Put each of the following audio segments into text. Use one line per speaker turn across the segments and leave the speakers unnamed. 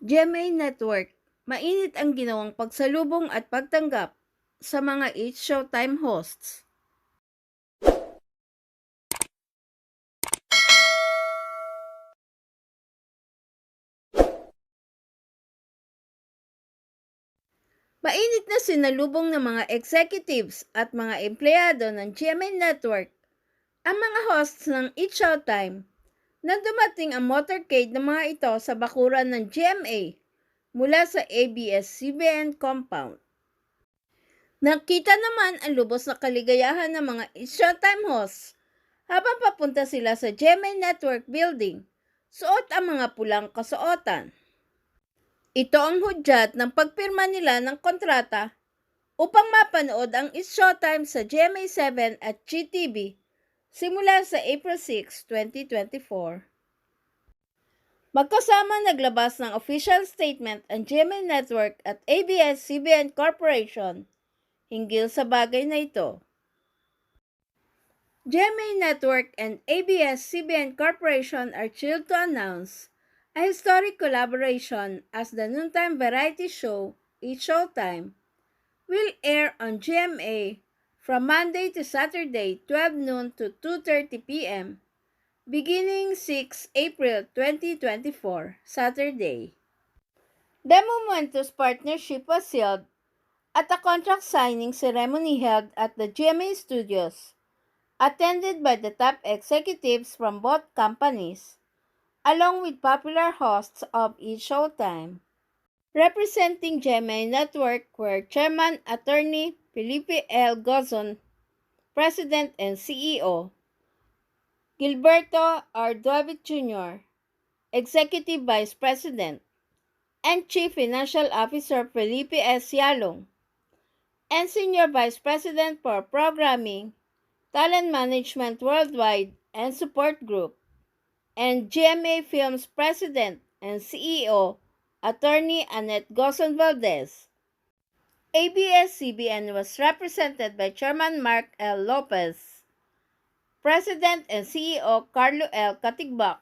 GMA Network, mainit ang ginawang pagsalubong at pagtanggap sa mga It's Showtime hosts. Mainit na sinalubong ng mga executives at mga empleyado ng GMA Network ang mga hosts ng It's Showtime na dumating ang motorcade ng mga ito sa bakuran ng GMA mula sa ABS-CBN compound. Nakita naman ang lubos na kaligayahan ng mga It's Showtime hosts habang papunta sila sa GMA Network building. Suot ang mga pulang kasuotan. Ito ang hudyat ng pagpirma nila ng kontrata upang mapanood ang It's Showtime sa GMA7 at GTV simula sa April 6, 2024. Magkasama naglabas ng official statement ang GMA Network at ABS-CBN Corporation hinggil sa bagay na ito. GMA Network and ABS-CBN Corporation are thrilled to announce a historic collaboration as the noontime variety show, It's Showtime, will air on GMA from Monday to Saturday, 12 noon to 2:30 p.m., beginning 6 April 2024, Saturday. The momentous partnership was sealed at a contract signing ceremony held at the GMA studios, attended by the top executives from both companies, along with popular hosts of It's Showtime. Representing GMA Network were Chairman Attorney Felipe L. Gozon, President and CEO, Gilberto R. David Jr., Executive Vice President, and Chief Financial Officer Felipe S. Yalong, and Senior Vice President for Programming, Talent Management Worldwide and Support Group, and GMA Films President and CEO, Attorney Annette Gozon Valdez. ABS-CBN was represented by Chairman Mark L. Lopez, President and CEO Carlo L. Katigbak,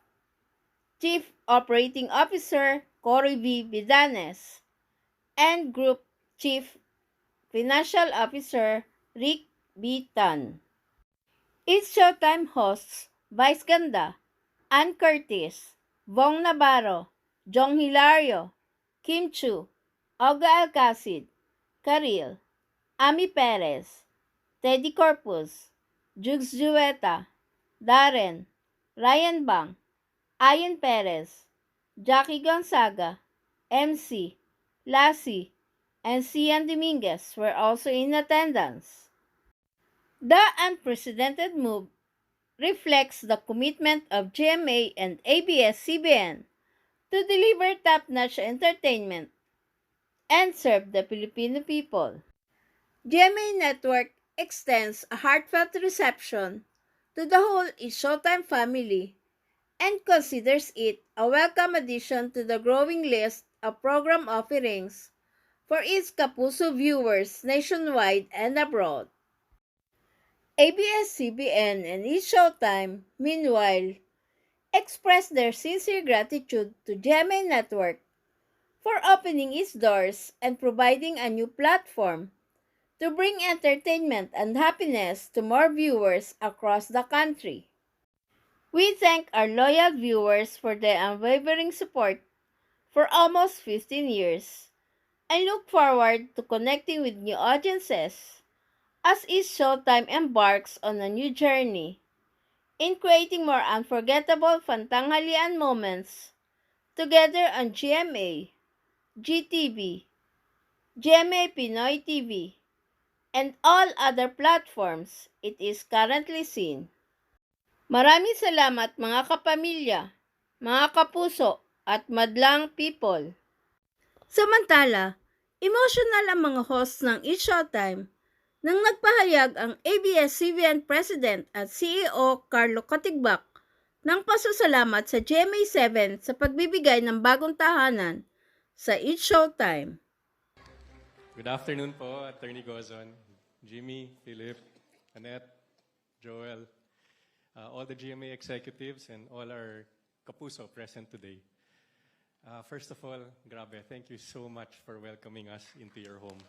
Chief Operating Officer Cory V. Vidanes, and Group Chief Financial Officer Rick B. Tan. It's Showtime hosts Vice Ganda, Ann Curtis, Bong Navarro, Jong Hilario, Kim Chu, Olga Alcacid, Karil, Ami Perez, Teddy Corpus, Jugs Jueta, Darren, Ryan Bang, Ayan Perez, Jackie Gonzaga, MC, Lassie, and Cian Dominguez were also in attendance. The unprecedented move reflects the commitment of GMA and ABS-CBN to deliver top-notch entertainment and serve the Filipino people. GMA Network extends a heartfelt reception to the whole It's Showtime family and considers it a welcome addition to the growing list of program offerings for its Kapuso viewers nationwide and abroad. ABS-CBN and It's Showtime, meanwhile, expressed their sincere gratitude to GMA Network for opening its doors and providing a new platform to bring entertainment and happiness to more viewers across the country. We thank our loyal viewers for their unwavering support for almost 15 years and look forward to connecting with new audiences as It's Showtime embarks on a new journey in creating more unforgettable Fantanghalian moments together on GMA, GTV, GMA Pinoy TV, and all other platforms it is currently seen. Maraming salamat mga kapamilya, mga kapuso at madlang people. Samantala, emotional ang mga hosts ng It's Showtime nang nagpahayag ang ABS-CBN President at CEO Carlo Katigbak ng pasasalamat sa GMA7 sa pagbibigay ng bagong tahanan sa It's Showtime.
Good afternoon po, Attorney Gozon, Jimmy, Philip, Annette, Joel, all the GMA executives and all our kapuso present today. First of all, grabe, thank you so much for welcoming us into your home.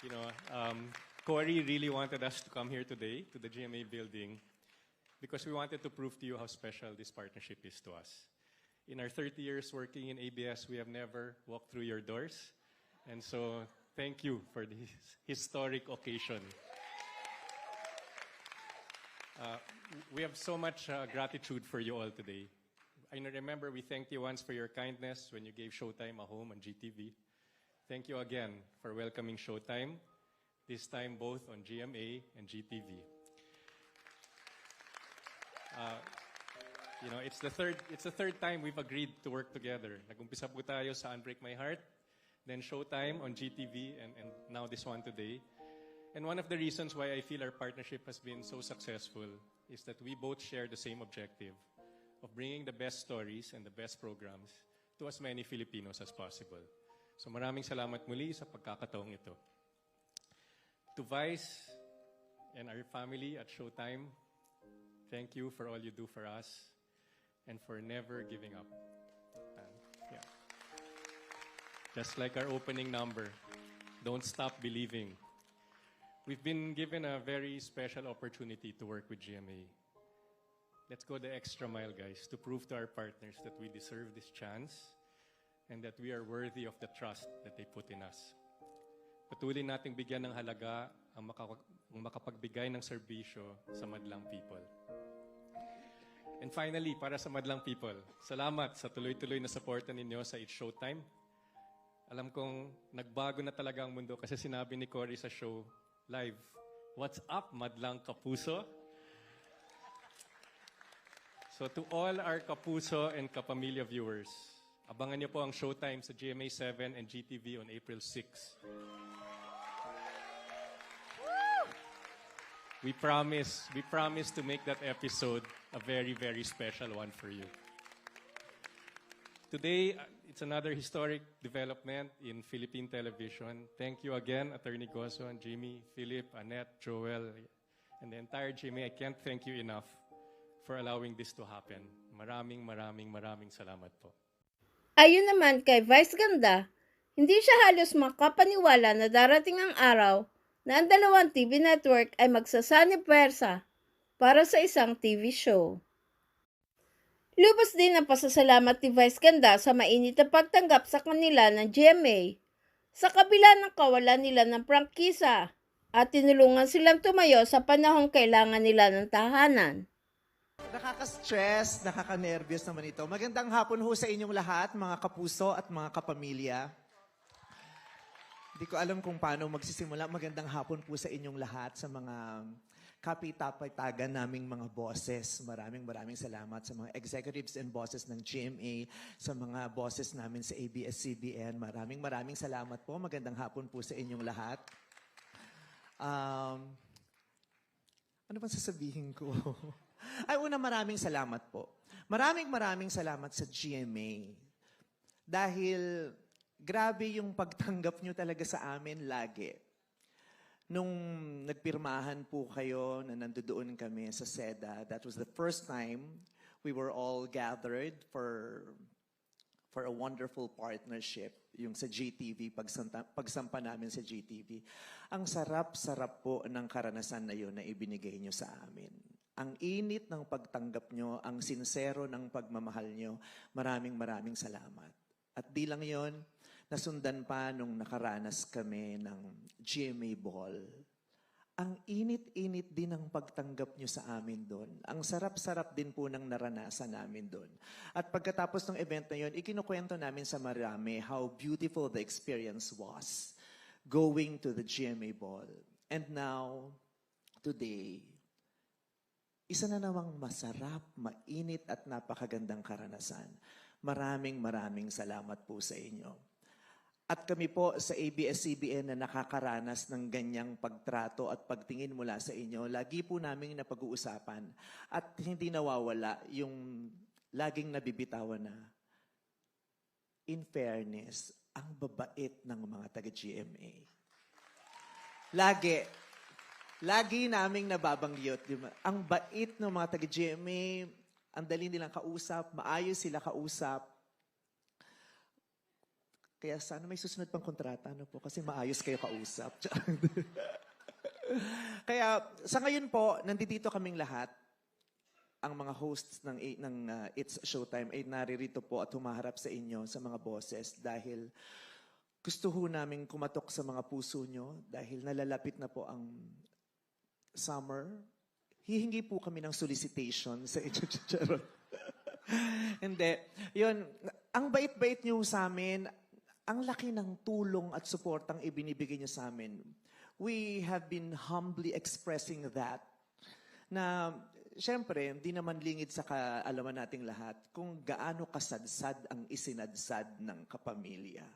You know, Cory really wanted us to come here today to the GMA building because we wanted to prove to you how special this partnership is to us. In our 30 years working in ABS, we have never walked through your doors. And so, thank you for this historic occasion. We have so much gratitude for you all today. I remember we thanked you once for your kindness when you gave Showtime a home on GTV. Thank you again for welcoming Showtime, this time both on GMA and GTV. You know, it's the third time we've agreed to work together. Nag-umpisa po tayo sa Unbreak My Heart, then Showtime on GTV, and now this one today. And one of the reasons why I feel our partnership has been so successful is that we both share the same objective of bringing the best stories and the best programs to as many Filipinos as possible. So maraming salamat muli sa pagkakataong ito. To Vice and our family at Showtime, thank you for all you do for us and for never giving up. Yeah. Just like our opening number, don't stop believing. We've been given a very special opportunity to work with GMA. Let's go the extra mile, guys, to prove to our partners that we deserve this chance and that we are worthy of the trust that they put in us. Patuloy nating bigyan ng halaga ang makapagbigay ng serbisyo sa madlang people. And finally, para sa madlang people, salamat sa tuloy-tuloy na suporta ninyo sa It's Showtime. Alam kong nagbago na talaga ang mundo kasi sinabi ni Cory sa show live, "What's up, madlang kapuso?" So to all our kapuso and kapamilya viewers, abangan niyo po ang Showtime sa GMA 7 and GTV on April 6. We promise to make that episode a very, very special one for you. Today, it's another historic development in Philippine television. Thank you again, Attorney Gozon, Jimmy, Philip, Annette, Joel, and the entire GMA. I can't thank you enough for allowing this to happen. Maraming salamat po.
Ayon naman kay Vice Ganda, hindi siya halos makapaniwala na darating ang araw na ang dalawang TV network ay magsasanib pwersa para sa isang TV show. Lubos din ang pasasalamat ni Vice Ganda sa mainit na pagtanggap sa kanila ng GMA sa kabila ng kawalan nila ng prangkisa at tinulungan silang tumayo sa panahong kailangan nila ng tahanan.
Nakaka-stress, nakaka-nervyos naman ito. Magandang hapon ho sa inyong lahat, mga kapuso at mga kapamilya. Hindi ko alam kung paano magsisimula. Magandang hapon po sa inyong lahat, sa mga kapitapitagan naming mga bosses. Maraming salamat sa mga executives and bosses ng GMA, sa mga bosses namin sa ABS-CBN. Maraming salamat po. Magandang hapon po sa inyong lahat. Ano bang sasabihin ko? Ay, una, maraming salamat po. Maraming salamat sa GMA. Dahil grabe yung pagtanggap nyo talaga sa amin lagi. Nung nagpirmahan po kayo na nandoon kami sa SEDA, that was the first time we were all gathered for a wonderful partnership, yung sa GTV, pagsampa namin sa GTV. Ang sarap po ng karanasan na yun na ibinigay nyo sa amin. Ang init ng pagtanggap nyo, ang sincero ng pagmamahal nyo, maraming salamat. At di lang yun, nasundan pa nung nakaranas kami ng GMA Ball. Ang init-init din ng pagtanggap nyo sa amin doon. Ang sarap-sarap din po ng naranasan namin doon. At pagkatapos ng event na yun, ikinukwento namin sa marami how beautiful the experience was going to the GMA Ball. And now, today, isa na namang masarap, mainit at napakagandang karanasan. Maraming salamat po sa inyo. At kami po sa ABS-CBN na nakakaranas ng ganyang pagtrato at pagtingin mula sa inyo, lagi po namin napag-uusapan at hindi nawawala yung laging nabibitawan na, in fairness, ang babait ng mga taga-GMA. Lagi naming nababanggit. Ang bait ng mga taga-GMA, Ang dali nilang kausap, maayos sila kausap. Kaya sana may susunod pang kontrata, ano po, kasi maayos kayo kausap. Kaya sa ngayon po, nandito kaming lahat, ang mga hosts ng It's Showtime ay naririto po at humaharap sa inyo, sa mga boses, dahil gusto ho namin kumatok sa mga puso nyo dahil nalalapit na po ang summer. Hihingi po kami ng solicitation sa inyo. Hindi. Yun, ang bait-bait nyo sa amin, ang laki ng tulong at suportang ibinibigay nyo sa amin. We have been humbly expressing that. Na, syempre, hindi naman lingid sa kaalaman nating lahat kung gaano kasadsad ang isinadsad ng kapamilya.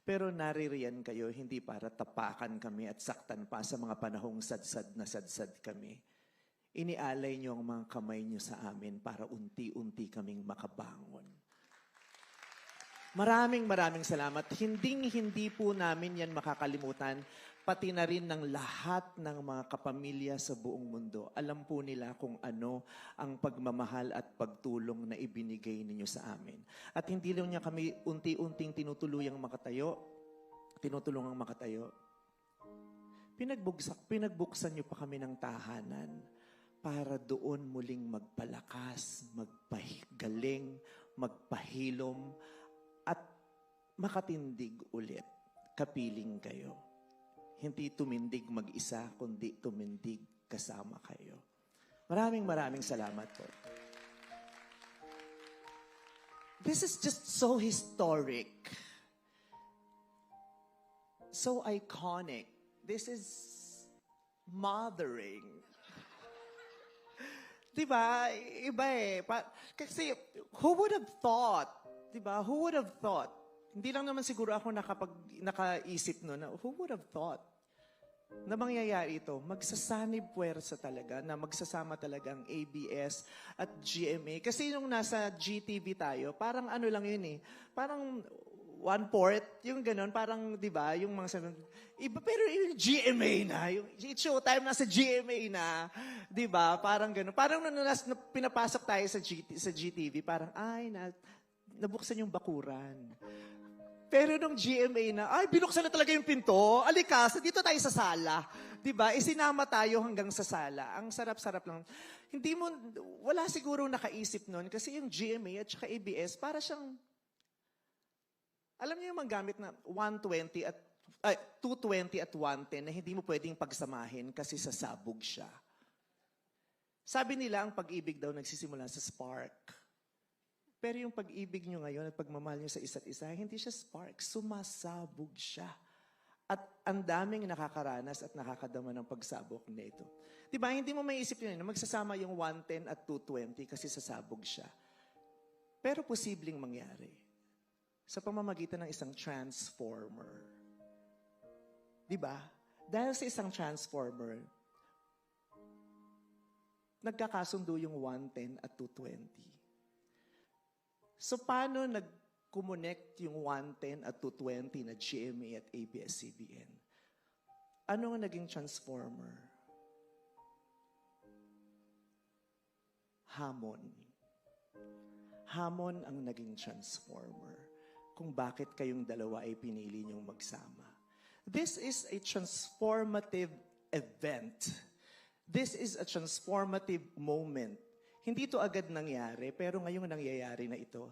Pero naririyan kayo hindi para tapakan kami at saktan pa sa mga panahong sadsad na sadsad kami. Inialay niyo ang mga kamay niyo sa amin para unti-unti kaming makabangon. Maraming salamat. Hindi po namin yan makakalimutan, pati na rin ng lahat ng mga kapamilya sa buong mundo. Alam po nila kung ano ang pagmamahal at pagtulong na ibinigay ninyo sa amin. At hindi lang niya kami unti-unting tinutulungang makatayo. Pinagbuksan niyo pa kami ng tahanan para doon muling magpalakas, magpahigaling, magpahilom, at makatindig ulit. Kapiling kayo. Hindi tumindig mag-isa, kundi tumindig kasama kayo. Maraming salamat po. This is just so historic. So iconic. This is mothering. Diba? Iba eh. Kasi, who would have thought? Diba? Who would have thought? Hindi lang naman siguro ako nakaisip no na who would have thought na mangyayari ito? Magsasanib puwersa talaga, na magsasama talaga ang ABS at GMA. Kasi nung nasa GTV tayo, parang ano lang yun eh. Parang 1/4, yung ganon, parang, di ba, yung mga iba, pero yung GMA na, yung Showtime nasa GMA na, di ba, parang ganon. Parang nung pinapasok tayo sa GTV, parang, nabuksan yung bakuran. Pero nung GMA na, binuksan na talaga yung pinto. Alikas, dito tayo sa sala. Diba? Isinama tayo hanggang sa sala. Ang sarap-sarap lang. Wala siguro nakaisip nun kasi yung GMA at saka ABS, para siyang, alam niyo yung manggamit na 220 at 110 na hindi mo pwedeng pagsamahin kasi sasabog siya. Sabi nila, ang pag-ibig daw nagsisimula sa spark. Pero yung pag-ibig nyo ngayon at pagmamahal nyo sa isa't isa, hindi siya spark, sumasabog siya. At ang daming nakakaranas at nakakadama ng pagsabog nito. Diba, hindi mo maiisip yun, magsasama yung 110 at 220 kasi sasabog siya. Pero posibleng mangyari sa pamamagitan ng isang transformer. Diba? Dahil sa isang transformer, nagkakasundo yung 110 at 220. So, paano nag-connect yung 110 at 220 na GMA at ABS-CBN? Ano ang naging transformer? Hamon. Hamon ang naging transformer kung bakit kayong dalawa ay pinili niyong magsama. This is a transformative event. This is a transformative moment. Hindi ito agad nangyari, pero ngayong nangyayari na ito.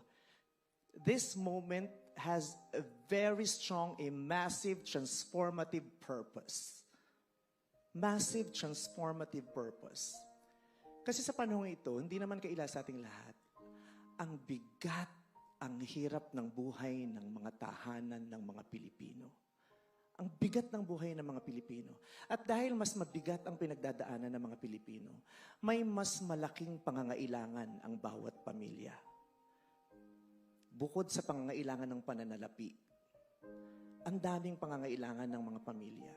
This moment has a very strong, a massive transformative purpose. Massive transformative purpose. Kasi sa panahon ito, hindi naman kaila sa ating lahat, ang bigat, ang hirap ng buhay ng mga tahanan ng mga Pilipino. Ang bigat ng buhay ng mga Pilipino. At dahil mas mabigat ang pinagdadaanan ng mga Pilipino, may mas malaking pangangailangan ang bawat pamilya. Bukod sa pangangailangan ng pananalapi, ang daming pangangailangan ng mga pamilya.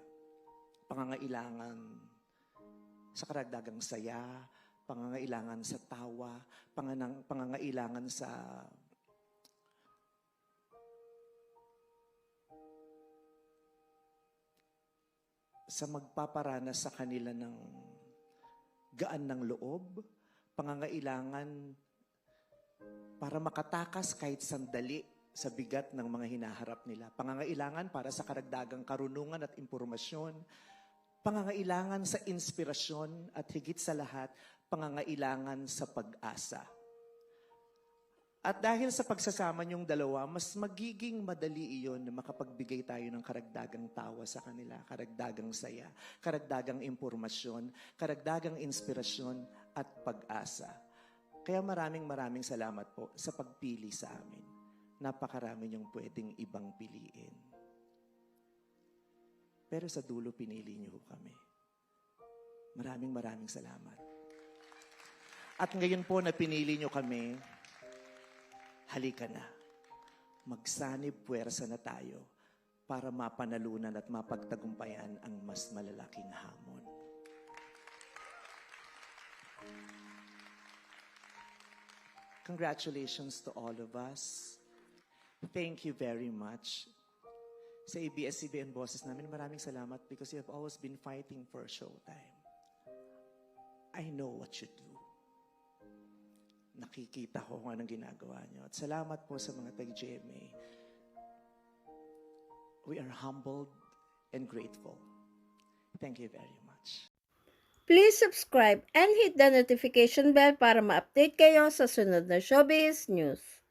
Pangangailangan sa karagdagang saya, pangangailangan sa tawa, pangangailangan sa magpaparanas sa kanila ng gaan ng loob, pangangailangan para makatakas kahit sandali sa bigat ng mga hinaharap nila. Pangangailangan para sa karagdagang karunungan at impormasyon, pangangailangan sa inspirasyon at higit sa lahat, pangangailangan sa pag-asa. At dahil sa pagsasama niyong dalawa, mas magiging madali iyon na makapagbigay tayo ng karagdagang tawa sa kanila, karagdagang saya, karagdagang impormasyon, karagdagang inspirasyon at pag-asa. Kaya maraming salamat po sa pagpili sa amin. Napakarami niyong pwedeng ibang piliin. Pero sa dulo, pinili niyo kami. Maraming salamat. At ngayon po na pinili niyo kami, halika na. Magsanib puwersa na tayo para mapanalunan at mapagtagumpayan ang mas malalaking hamon. Congratulations to all of us. Thank you very much. Sa ABS-CBN bosses namin, maraming salamat because you have always been fighting for showtime. I know what you do. Nakikita ko kung anong ginagawa niyo. At salamat po sa mga tag-GMA. We are humbled and grateful. Thank you very much.
Please subscribe and hit the notification bell para ma-update kayo sa sunod na showbiz news.